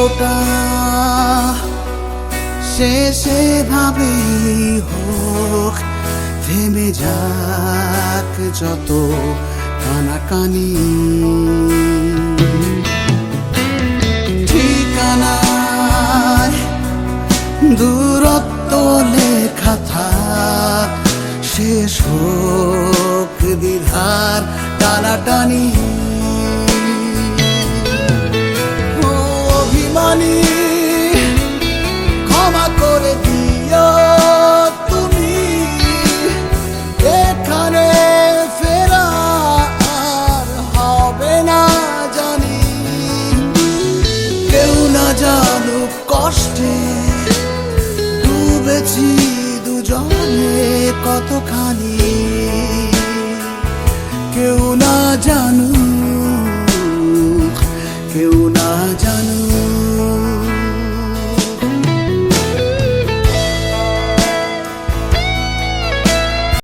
শুরুটা শেষে ভাবেই হোক, থেমে যাক যত কানাকানি। ঠিকানায় দূরত্ব লেখা থাক, শেষ হোক দ্বিধার টানাটানি। অভিমানী ক্ষমা করে দিও তুমি, এখানে ফেরা আর হবে না জানি। কেউ না জানুক কষ্টে ডুবেছি দুজনে কতখানি, কেউ না জানুক, কেউ